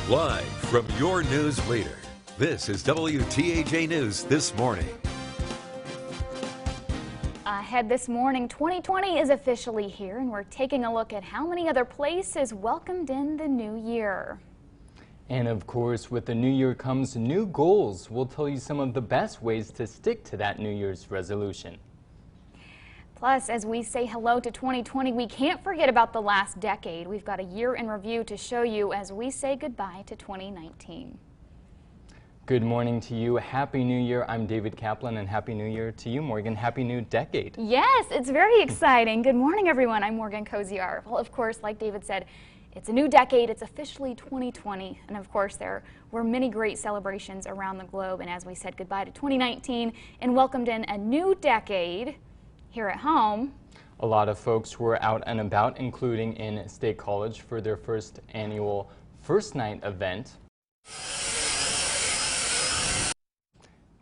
Live from your news leader, this is WTAJ News This Morning. Ahead this morning, 2020 is officially here, and we're taking a look at how many other places welcomed in the new year. And of course, with the new year comes new goals. We'll tell you some of the best ways to stick to that New Year's resolution. Plus, as we say hello to 2020, we can't forget about the last decade. We've got a year in review to show you as we say goodbye to 2019. Good morning to you. Happy New Year. I'm David Kaplan, and Happy New Year to you, Morgan. Happy new decade. Yes, it's very exciting. Good morning, everyone. I'm Morgan Koziar. Well, of course, like David said, it's a new decade. It's officially 2020. And of course, there were many great celebrations around the globe. And as we said goodbye to 2019 and welcomed in a new decade here at home, a lot of folks were out and about, including in State College for their first annual First Night event.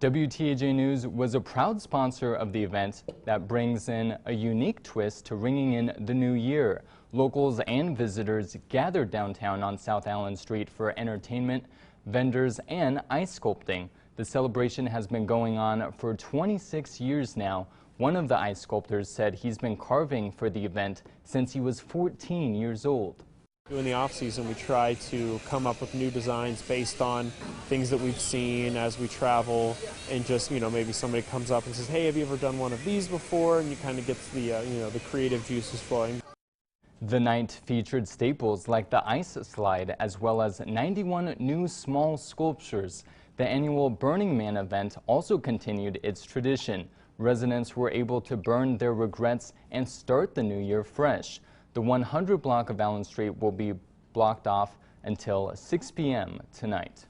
WTAJ News was a proud sponsor of the event that brings in a unique twist to ringing in the new year. Locals and visitors gathered downtown on South Allen Street for entertainment, vendors, and ice sculpting. The celebration has been going on for 26 years now. One of the ice sculptors said he's been carving for the event since he was 14 years old. In the off-season, we try to come up with new designs based on things that we've seen as we travel, and just, maybe somebody comes up and says, hey, have you ever done one of these before? And you kind of get the, the creative juices flowing. The night featured staples like the ice slide, as well as 91 new small sculptures. The annual Burning Man event also continued its tradition. Residents were able to burn their regrets and start the new year fresh. The 100 block of Allen Street will be blocked off until 6 p.m. tonight.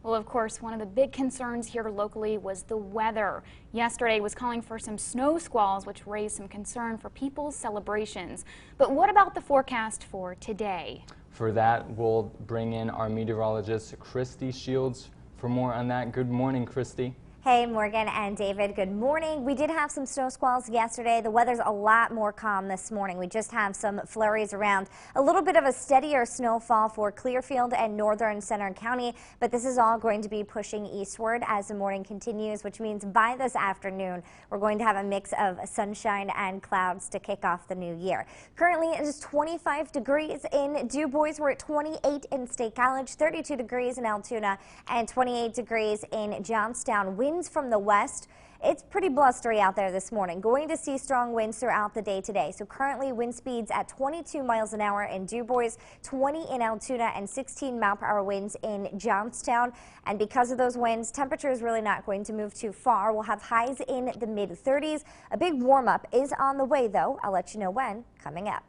Well, of course, one of the big concerns here locally was the weather. Yesterday was calling for some snow squalls, which raised some concern for people's celebrations. But what about the forecast for today? For that, we'll bring in our meteorologist, Christy Shields, for more on that. Good morning, Christy. Hey, Morgan and David, good morning. We did have some snow squalls yesterday. The weather's a lot more calm this morning. We just have some flurries around. A little bit of a steadier snowfall for Clearfield and northern Center County, but this is all going to be pushing eastward as the morning continues, which means by this afternoon, we're going to have a mix of sunshine and clouds to kick off the new year. Currently, it is 25 degrees in DuBois. We're at 28 in State College, 32 degrees in Altoona, and 28 degrees in Johnstown. Winds from the west. It's pretty blustery out there this morning. Going to see strong winds throughout the day today. So currently wind speeds at 22 miles an hour in DuBois, 20 in Altoona, and 16 mile-per-hour winds in Johnstown. And because of those winds, temperature is really not going to move too far. We'll have highs in the mid-30s. A big warm-up is on the way, though. I'll let you know when coming up.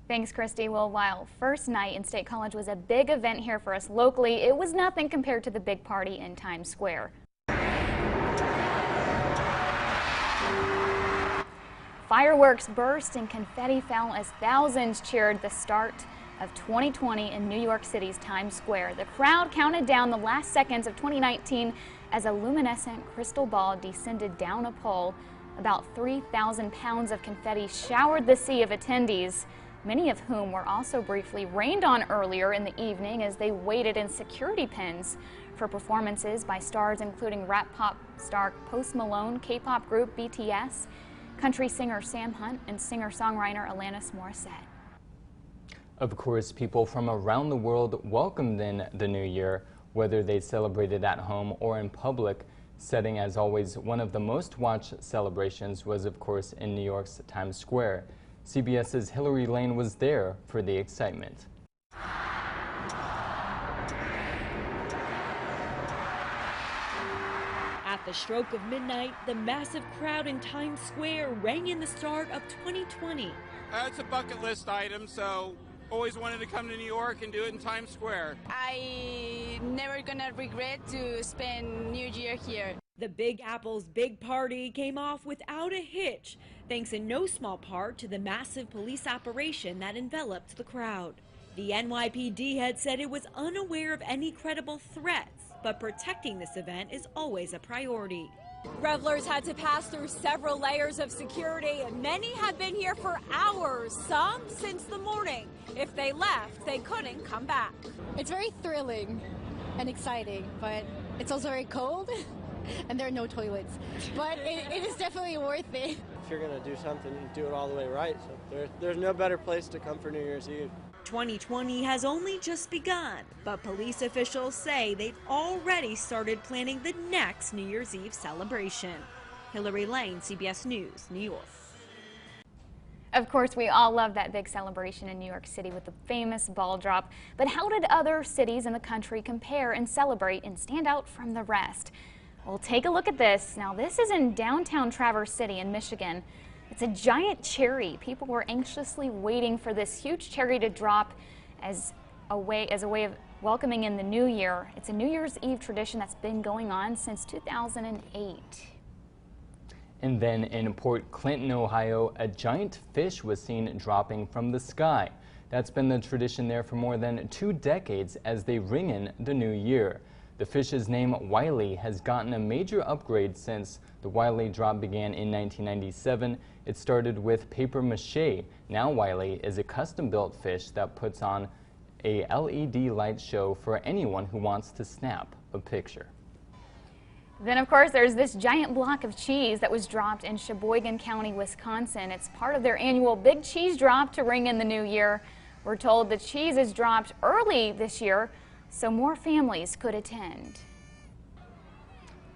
Thanks, Christy. Well, while First Night in State College was a big event here for us locally, it was nothing compared to the big party in Times Square. Fireworks burst and confetti fell as thousands cheered the start of 2020 in New York City's Times Square. The crowd counted down the last seconds of 2019 as a luminescent crystal ball descended down a pole. About 3,000 pounds of confetti showered the sea of attendees, many of whom were also briefly rained on earlier in the evening as they waited in security pens for performances by stars including rap pop star Post Malone, K-pop group BTS, country singer Sam Hunt, and singer-songwriter Alanis Morissette. Of course, people from around the world welcomed in the new year, whether they celebrated at home or in public setting. As always, one of the most watched celebrations was, of course, in New York's Times Square. CBS's Hillary Lane was there for the excitement. At the stroke of midnight, the massive crowd in Times Square rang in the start of 2020. It's a bucket list item, so always wanted to come to New York and do it in Times Square. I never gonna regret to spend New Year here. The Big Apple's big party came off without a hitch, thanks in no small part to the massive police operation that enveloped the crowd. The NYPD had said it was unaware of any credible threats, but protecting this event is always a priority. Revelers had to pass through several layers of security. Many have been here for hours, some since the morning. If they left, they couldn't come back. It's very thrilling and exciting, but it's also very cold and there are no toilets. But it is definitely worth it. If you're going to do something, you do it all the way right. So there's no better place to come for New Year's Eve. 2020 has only just begun, but police officials say they've already started planning the next New Year's Eve celebration. Hillary Lane, CBS News, New York. Of course, we all love that big celebration in New York City with the famous ball drop. But how did other cities in the country compare and celebrate and stand out from the rest? Well, take a look at this. Now, this is in downtown Traverse City in Michigan. It's a giant cherry. People were anxiously waiting for this huge cherry to drop as a way of welcoming in the new year. It's a New Year's Eve tradition that's been going on since 2008. And then in Port Clinton, Ohio, a giant fish was seen dropping from the sky. That's been the tradition there for more than 2 decades as they ring in the new year. The fish's name, Wiley, has gotten a major upgrade since the Wiley drop began in 1997. It started with paper mache. Now Wiley is a custom-built fish that puts on a LED light show for anyone who wants to snap a picture. Then, of course, there's this giant block of cheese that was dropped in Sheboygan County, Wisconsin. It's part of their annual Big Cheese Drop to ring in the new year. We're told the cheese is dropped early this year so more families could attend.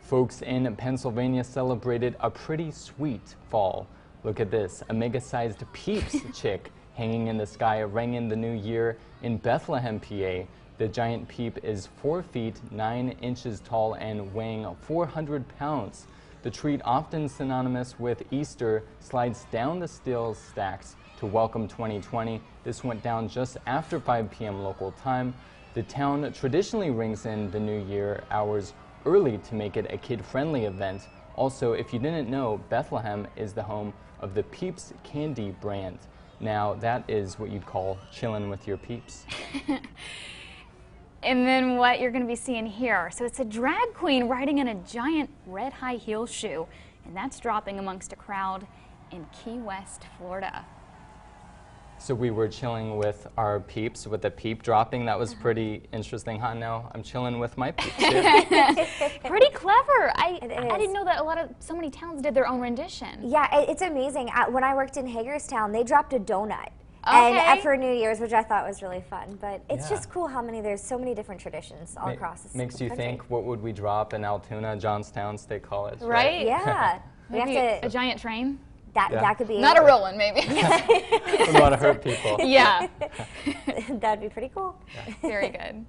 Folks in Pennsylvania celebrated a pretty sweet fall. Look at this, a mega-sized Peeps chick hanging in the sky rang in the new year in Bethlehem, PA. The giant peep is 4 feet 9 inches tall and weighing 400 pounds. The treat, often synonymous with Easter, slides down the steel stacks to welcome 2020. This went down just after 5 p.m. local time. The town traditionally rings in the new year hours early to make it a kid-friendly event. Also, if you didn't know, Bethlehem is the home of the Peeps candy brand. Now, that is what you'd call chillin' with your peeps. And then what you're going to be seeing here. So it's a drag queen riding in a giant red high heel shoe, and that's dropping amongst a crowd in Key West, Florida. So we were chilling with our peeps with the peep dropping. That was pretty interesting, huh? Now I'm chilling with my peeps too. Pretty clever. I didn't know that so many towns did their own rendition. Yeah, it's amazing. When I worked in Hagerstown, they dropped a donut. Okay. And for New Year's, which I thought was really fun. But it's just cool how there's so many different traditions all across the country. Makes you think, what would we drop in Altoona, Johnstown State College? Right? Yeah. Maybe a giant train? That could be... Not a real one, maybe. We want to hurt people. Yeah. That'd be pretty cool. Yeah. Very good.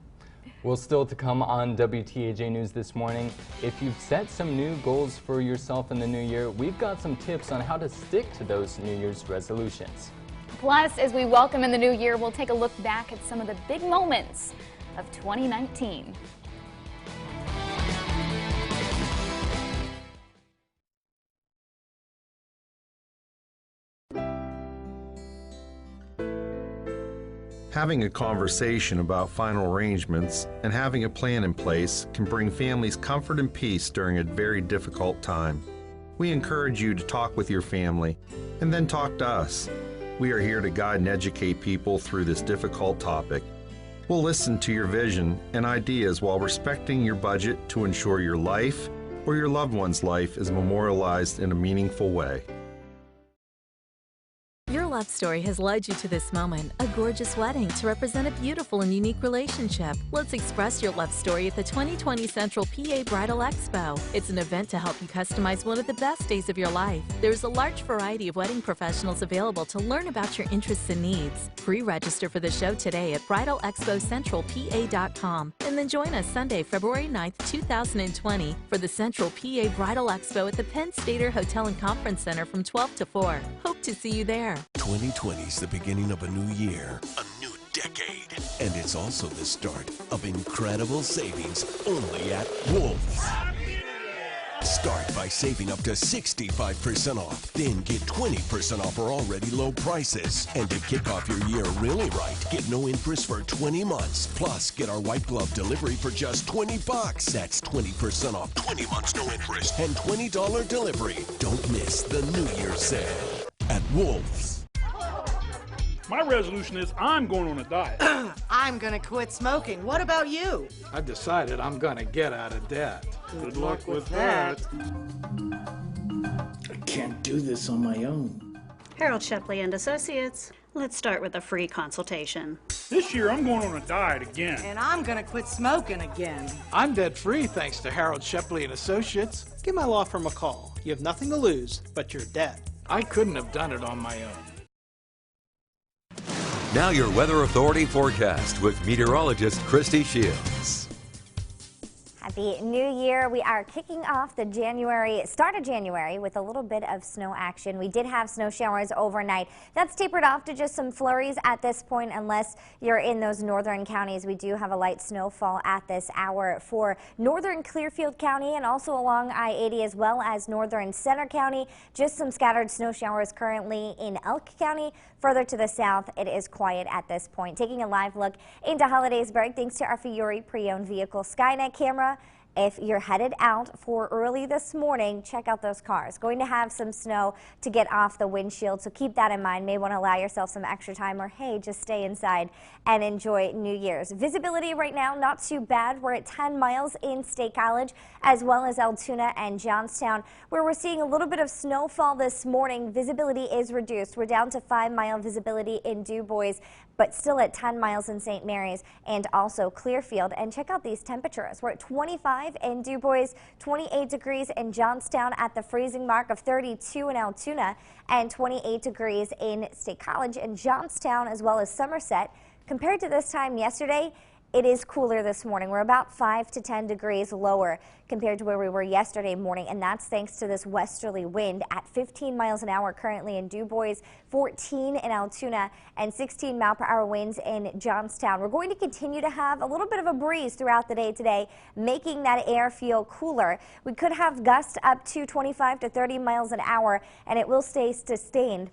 Well, still to come on WTAJ News this morning, if you've set some new goals for yourself in the new year, we've got some tips on how to stick to those New Year's resolutions. Plus, as we welcome in the new year, we'll take a look back at some of the big moments of 2019. Having a conversation about final arrangements and having a plan in place can bring families comfort and peace during a very difficult time. We encourage you to talk with your family and then talk to us. We are here to guide and educate people through this difficult topic. We'll listen to your vision and ideas while respecting your budget to ensure your life or your loved one's life is memorialized in a meaningful way. Your love story has led you to this moment, a gorgeous wedding to represent a beautiful and unique relationship. Let's express your love story at the 2020 Central PA Bridal Expo. It's an event to help you customize one of the best days of your life. There's a large variety of wedding professionals available to learn about your interests and needs. Pre-register for the show today at bridalexpocentralpa.com and then join us Sunday, February 9th, 2020 for the Central PA Bridal Expo at the Penn Stater Hotel and Conference Center from 12 to 4. Hope to see you there. 2020 is the beginning of a new year, a new decade, and it's also the start of incredible savings only at Wolf. Start by saving up to 65% off. Then get 20% off our already low prices. And to kick off your year really right, get no interest for 20 months. Plus, get our white glove delivery for just $20. That's 20% off 20 months no interest and $20 delivery. Don't miss the New Year's sale at Wolf's. My resolution is I'm going on a diet. I'm gonna quit smoking. What about you? I've decided I'm gonna get out of debt. Good luck with that. I can't do this on my own. Harold Shepley and Associates. Let's start with a free consultation. This year I'm going on a diet again. And I'm gonna quit smoking again. I'm debt-free thanks to Harold Shepley and Associates. Give my law firm a call. You have nothing to lose but your debt. I couldn't have done it on my own. Now your Weather Authority forecast with meteorologist Christy Shields. Happy New Year. We are kicking off the start of January with a little bit of snow action. We did have snow showers overnight. That's tapered off to just some flurries at this point unless you're in those northern counties. We do have a light snowfall at this hour for northern Clearfield County and also along I-80 as well as northern Center County. Just some scattered snow showers currently in Elk County. Further to the south, it is quiet at this point. Taking a live look into Hollidaysburg thanks to our Fiore pre-owned vehicle Skynet camera. If you're headed out for early this morning, check out those cars. Going to have some snow to get off the windshield, so keep that in mind. May want to allow yourself some extra time, or hey, just stay inside and enjoy New Year's. Visibility right now, not too bad. We're at 10 miles in State College, as well as Altoona and Johnstown, where we're seeing a little bit of snowfall this morning. Visibility is reduced. We're down to 5-mile visibility in Du Bois, but still at 10 miles in St. Mary's and also Clearfield. And check out these temperatures. We're at 25 in Du Bois, 28 degrees in Johnstown, at the freezing mark of 32 in Altoona, and 28 degrees in State College and Johnstown, as well as Somerset. Compared to this time yesterday, it is cooler this morning. We're about 5 to 10 degrees lower compared to where we were yesterday morning, and that's thanks to this westerly wind at 15 miles an hour currently in Du Bois, 14 in Altoona, and 16 mile-per-hour winds in Johnstown. We're going to continue to have a little bit of a breeze throughout the day today, making that air feel cooler. We could have gusts up to 25 to 30 miles an hour, and it will stay sustained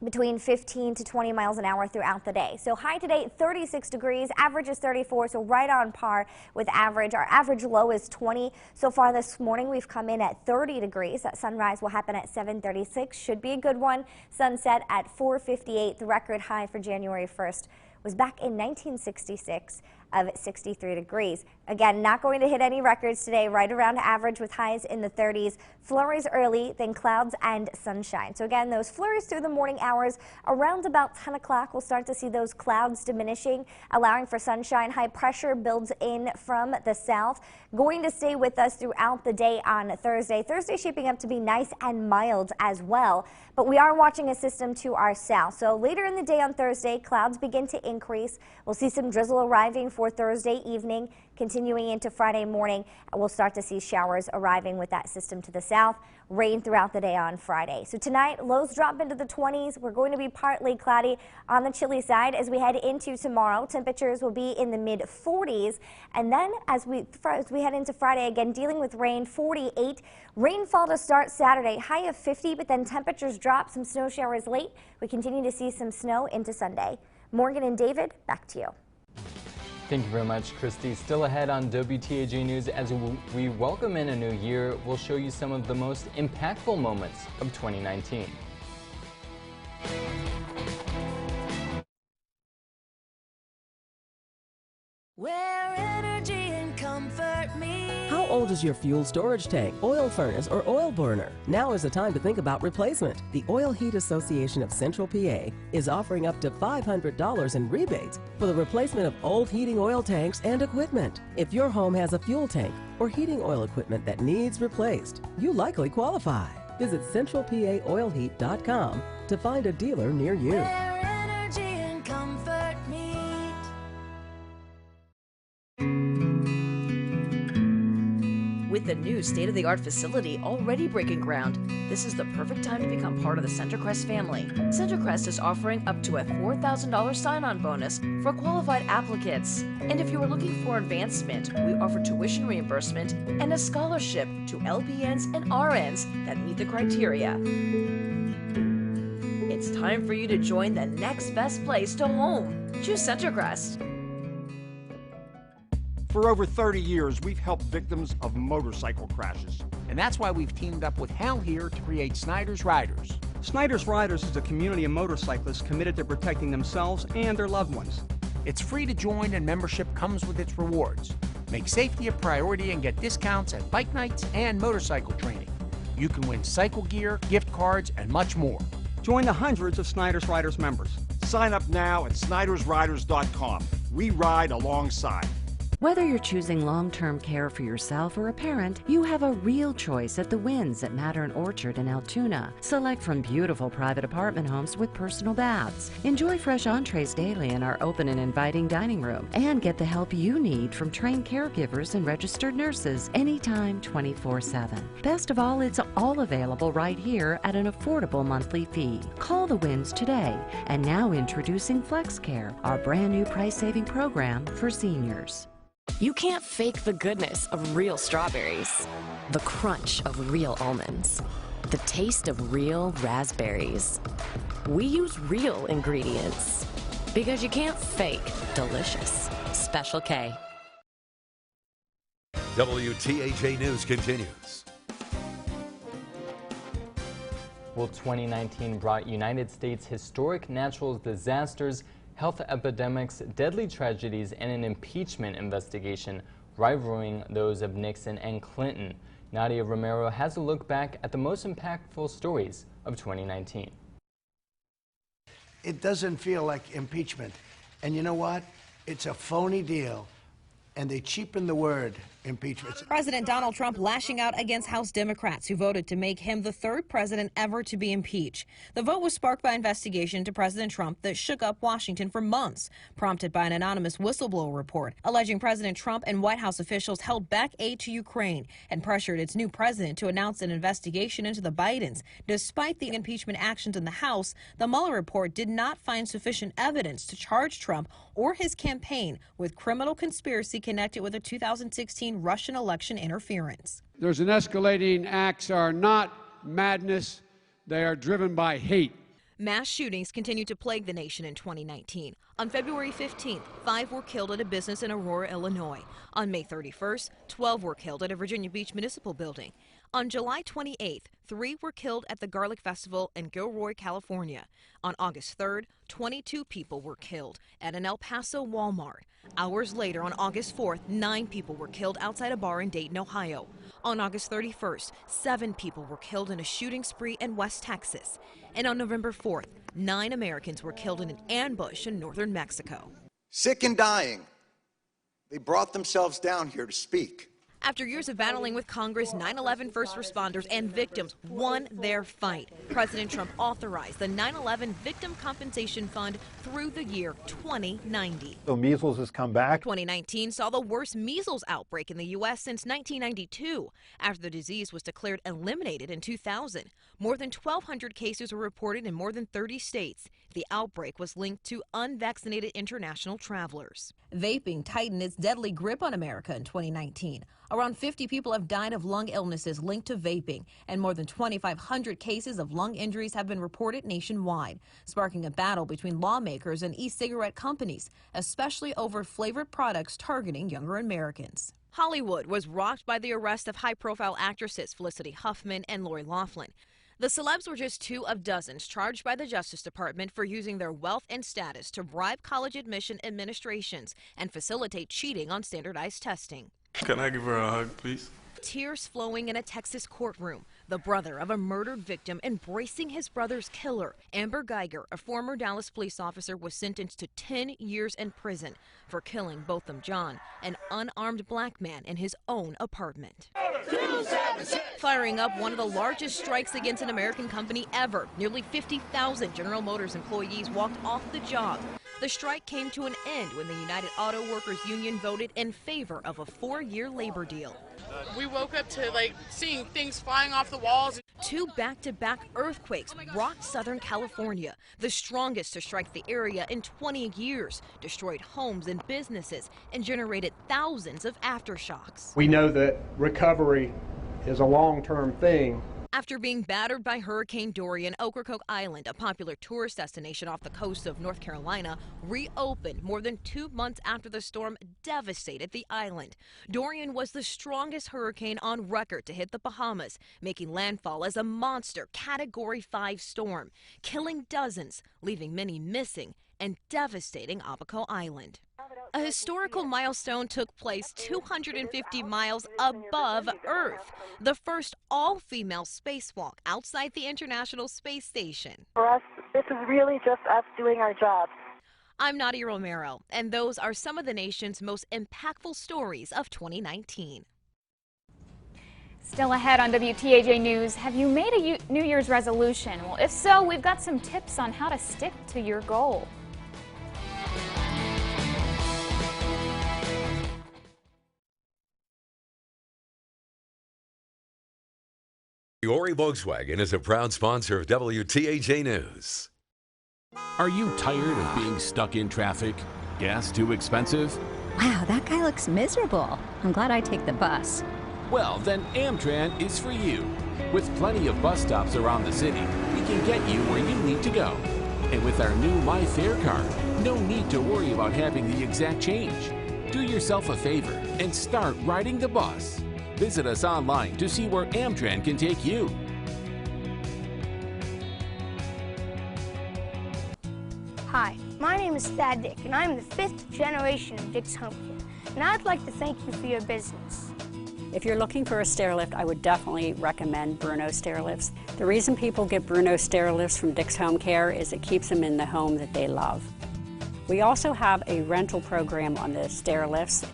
between 15 to 20 miles an hour throughout the day. So high today, 36 degrees, average is 34, so right on par with average. Our average low is 20. So far this morning, we've come in at 30 degrees. That sunrise will happen at 7:36, should be a good one. Sunset at 4:58. The record high for January 1st was back in 1966 of 63 degrees. Again, not going to hit any records today, right around average with highs in the 30s. Flurries early, then clouds and sunshine. So again, those flurries through the morning hours. Around about 10 o'clock, we'll start to see those clouds diminishing, allowing for sunshine. High pressure builds in from the south. Going to stay with us throughout the day on Thursday. Thursday shaping up to be nice and mild as well. But we are watching a system to our south. So later in the day on Thursday, clouds begin to increase. We'll see some drizzle arriving for Thursday evening, continuing into Friday morning. We'll start to see showers arriving with that system to the south. Rain throughout the day on Friday. So tonight, lows drop into the 20s. We're going to be partly cloudy on the chilly side as we head into tomorrow. Temperatures will be in the mid-40s. And then as we head into Friday, again, dealing with rain, 48. Rainfall to start Saturday, high of 50, but then temperatures drop, some snow showers late. We continue to see some snow into Sunday. Morgan and David, back to you. Thank you very much, Christy. Still ahead on WTAJ News, as we welcome in a new year, we'll show you some of the most impactful moments of 2019. Where energy and comfort meet. How old is your fuel storage tank, oil furnace, or oil burner? Now is the time to think about replacement. The Oil Heat Association of Central PA is offering up to $500 in rebates for the replacement of old heating oil tanks and equipment. If your home has a fuel tank or heating oil equipment that needs replaced, you likely qualify. Visit centralpaoilheat.com to find a dealer near you. Where energy and comfort meet. With With the new state-of-the-art facility already breaking ground, this is the perfect time to become part of the CenterCrest family. CenterCrest is offering up to a $4,000 sign-on bonus for qualified applicants. And if you are looking for advancement, we offer tuition reimbursement and a scholarship to LPNs and RNs that meet the criteria. It's time for you to join the next best place to home. Choose CenterCrest. For over 30 years, we've helped victims of motorcycle crashes. And that's why we've teamed up with Hal here to create Snyder's Riders. Snyder's Riders is a community of motorcyclists committed to protecting themselves and their loved ones. It's free to join and membership comes with its rewards. Make safety a priority and get discounts at bike nights and motorcycle training. You can win cycle gear, gift cards, and much more. Join the hundreds of Snyder's Riders members. Sign up now at snydersriders.com. We ride alongside. Whether you're choosing long-term care for yourself or a parent, you have a real choice at the Winds at Mattern Orchard in Altoona. Select from beautiful private apartment homes with personal baths. Enjoy fresh entrees daily in our open and inviting dining room. And get the help you need from trained caregivers and registered nurses anytime 24/7. Best of all, it's all available right here at an affordable monthly fee. Call the Winds today. And now introducing FlexCare, our brand new price-saving program for seniors. You can't fake the goodness of real strawberries, the crunch of real almonds, the taste of real raspberries. We use real ingredients because you can't fake delicious. Special K. WTAJ News continues. Well, 2019 brought United States historic natural disasters, health epidemics, deadly tragedies, and an impeachment investigation rivaling those of Nixon and Clinton. Nadia Romero has a look back at the most impactful stories of 2019. It doesn't feel like impeachment. And you know what? It's a phony deal. And they cheapen the word impeachment. President Donald Trump lashing out against House Democrats who voted to make him the third president ever to be impeached. The vote was sparked by an investigation into President Trump that shook up Washington for months, prompted by an anonymous whistleblower report alleging President Trump and White House officials held back aid to Ukraine and pressured its new president to announce an investigation into the Bidens. Despite the impeachment actions in the House, the Mueller report did not find sufficient evidence to charge Trump or his campaign with criminal conspiracy connected with the 2016 Russian election interference. There's an escalating acts are not madness, they are driven by hate. Mass shootings continue to plague the nation in 2019. On February 15th, 5 were killed at a business in Aurora, Illinois. On May 31st, 12 were killed at a Virginia Beach municipal building. On July 28th, 3 were killed at the Garlic Festival in Gilroy, California. On August 3rd, 22 people were killed at an El Paso Walmart. Hours later, on August 4th, 9 people were killed outside a bar in Dayton, Ohio. On August 31st, 7 people were killed in a shooting spree in West Texas. And on November 4th, 9 Americans were killed in an ambush in northern Mexico. Sick and dying, they brought themselves down here to speak. After years of battling with Congress, 9/11 first responders and victims won their fight. President Trump authorized the 9/11 Victim Compensation Fund through the year 2090. So measles has come back. 2019 saw the worst measles outbreak in the U.S. since 1992, after the disease was declared eliminated in 2000. More than 1,200 cases were reported in more than 30 states. The outbreak was linked to unvaccinated international travelers. Vaping tightened its deadly grip on America in 2019. Around 50 people have died of lung illnesses linked to vaping, and more than 2,500 cases of lung injuries have been reported nationwide, sparking a battle between lawmakers and e-cigarette companies, especially over flavored products targeting younger Americans. Hollywood was rocked by the arrest of high-profile actresses Felicity Huffman and Lori Loughlin. The celebs were just 2 of dozens charged by the Justice Department for using their wealth and status to bribe college admission administrations and facilitate cheating on standardized testing. Can I give her a hug, please? Tears flowing in a Texas courtroom. The brother of a murdered victim embracing his brother's killer. Amber Geiger, a former Dallas police officer, was sentenced to 10 years in prison for killing Botham Jean, an unarmed black man, in his own apartment. Firing up one of the largest strikes against an American company ever. Nearly 50,000 General Motors employees walked off the job. The strike came to an end when the United Auto Workers Union voted in favor of a 4-year labor deal. We woke up to seeing things flying off the walls. 2 back-to-back earthquakes rocked Southern California, the strongest to strike the area in 20 years, destroyed homes and businesses, and generated thousands of aftershocks. We know that recovery is a long-term thing. After being battered by Hurricane Dorian, Ocracoke Island, a popular tourist destination off the coast of North Carolina, reopened more than 2 months after the storm devastated the island. Dorian was the strongest hurricane on record to hit the Bahamas, making landfall as a monster Category 5 storm, killing dozens, leaving many missing, and devastating Abaco Island. A historical milestone took place 250 miles above Earth, the first all-female spacewalk outside the International Space Station. For us, this is really just us doing our job. I'm Nadia Romero, and those are some of the nation's most impactful stories of 2019. Still ahead on WTAJ News, have you made a New Year's resolution? Well, if so, we've got some tips on how to stick to your goal. Fiore Volkswagen is a proud sponsor of WTAJ News. Are you tired of being stuck in traffic? Gas too expensive? Wow, that guy looks miserable. I'm glad I take the bus. Well, then Amtran is for you. With plenty of bus stops around the city, we can get you where you need to go. And with our new My Fare card, no need to worry about having the exact change. Do yourself a favor and start riding the bus. Visit us online to see where Amtran can take you. Hi, my name is Thad Dick, and I'm the 5th generation of Dick's Home Care, and I'd like to thank you for your business. If you're looking for a stair lift, I would definitely recommend Bruno stair lifts. The reason people get Bruno stair lifts from Dick's Home Care is it keeps them in the home that they love. We also have a rental program on the stair lifts.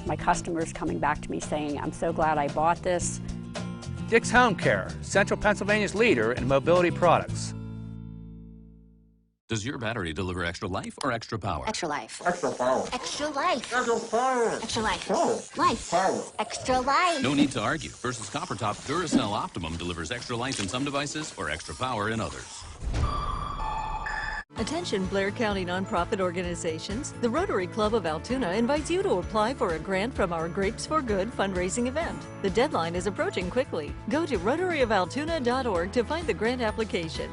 My customers coming back to me saying, I'm so glad I bought this. Dick's Home Care, Central Pennsylvania's leader in mobility products. Does your battery deliver extra life or extra power? Extra life. Extra power. Extra life. Extra power. Extra life. Power. Life. Power. Extra life. No need to argue. Versus CopperTop, Duracell Optimum delivers extra life in some devices or extra power in others. Attention Blair County nonprofit organizations. The Rotary Club of Altoona invites you to apply for a grant from our Grapes for Good fundraising event. The deadline is approaching quickly. Go to rotaryofaltoona.org to find the grant application.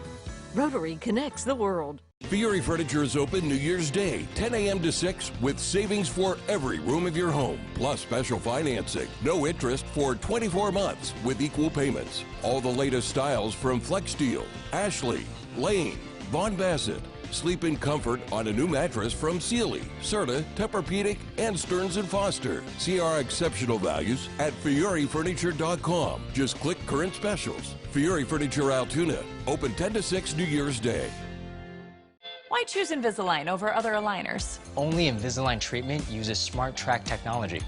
Rotary connects the world. Fiore Furniture is open New Year's Day, 10 a.m. to 6, with savings for every room of your home, plus special financing. No interest for 24 months with equal payments. All the latest styles from Flexsteel, Ashley, Lane, Von Bassett. Sleep in comfort on a new mattress from Sealy, Serta, Tempur-Pedic, and Stearns & Foster. See our exceptional values at FioreFurniture.com. Just click current specials. Fiore Furniture Altoona, open 10 to 6 New Year's Day. Why choose Invisalign over other aligners? Only Invisalign treatment uses Smart Track technology.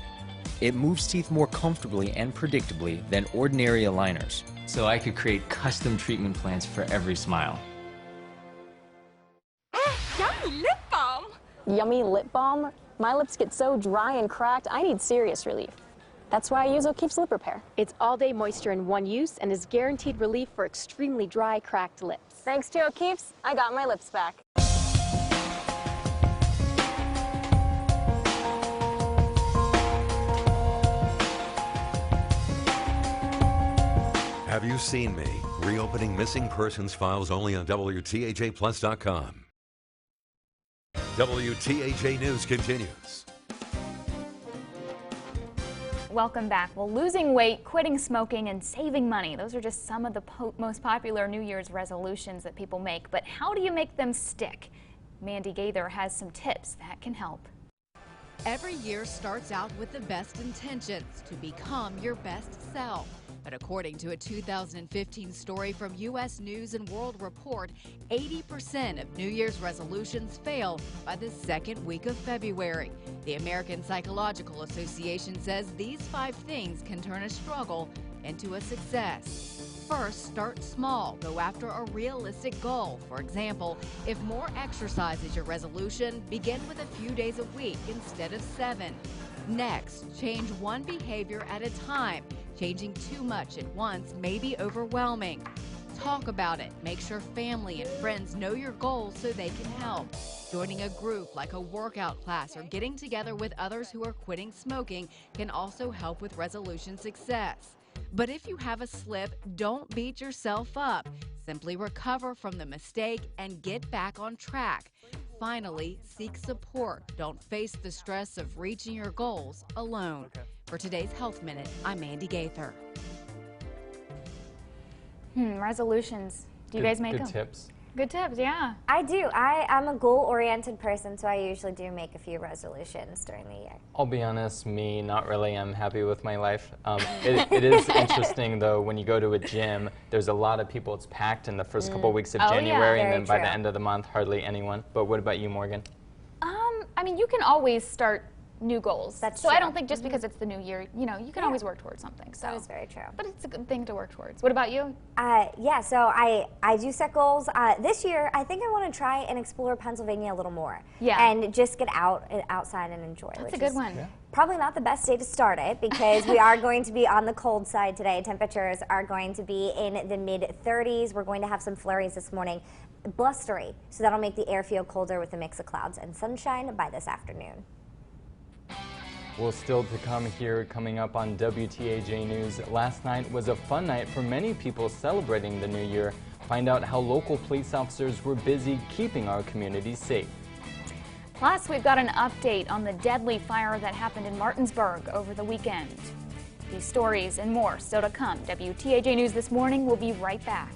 It moves teeth more comfortably and predictably than ordinary aligners, so I could create custom treatment plans for every smile. Yummy lip balm! Yummy lip balm? My lips get so dry and cracked, I need serious relief. That's why I use O'Keeffe's Lip Repair. It's all-day moisture in one use and is guaranteed relief for extremely dry, cracked lips. Thanks to O'Keeffe's, I got my lips back. Have You Seen Me? Reopening missing persons files only on WTAJPlus.com. WTAJ News continues. Welcome back. Well, losing weight, quitting smoking, and saving money, those are just some of the most popular New Year's resolutions that people make. But how do you make them stick? Mandy Gaither has some tips that can help. Every year starts out with the best intentions to become your best self. But according to a 2015 story from U.S. News and World Report, 80% of New Year's resolutions fail by the second week of February. The American Psychological Association says these 5 things can turn a struggle into a success. First, start small. Go after a realistic goal. For example, if more exercise is your resolution, begin with a few days a week instead of 7. Next, change one behavior at a time. Changing too much at once may be overwhelming. Talk about it. Make sure family and friends know your goals so they can help. Joining a group like a workout class or getting together with others who are quitting smoking can also help with resolution success. But if you have a slip, don't beat yourself up. Simply recover from the mistake and get back on track. Finally, seek support. Don't face the stress of reaching your goals alone. For today's Health Minute, I'm Mandy Gaither. Resolutions. Do you guys make them? Good tips. Good tips, yeah. I do. I'm a goal-oriented person, so I usually do make a few resolutions during the year. I'll be honest, me, not really. I'm happy with my life. It is interesting, though, when you go to a gym, there's a lot of people. It's packed in the first couple weeks of January, and then by the end of the month, hardly anyone. But what about you, Morgan? I mean, you can always start new goals. That's so true. I don't think just because it's the new year, you know, you can always work towards something. So that is very true. But it's a good thing to work towards. What about you? Yeah, so I do set goals. This year, I think I want to try and explore Pennsylvania a little more. Yeah. And just get outside and enjoy. That's a good one. Yeah. Probably not the best day to start it because we are going to be on the cold side today. Temperatures are going to be in the mid-30s. We're going to have some flurries this morning. Blustery, so that'll make the air feel colder with a mix of clouds and sunshine by this afternoon. Well, still to come here, coming up on WTAJ News. Last night was a fun night for many people celebrating the new year. Find out how local police officers were busy keeping our communities safe. Plus, we've got an update on the deadly fire that happened in Martinsburg over the weekend. These stories and more still to come. WTAJ News This Morning will be right back.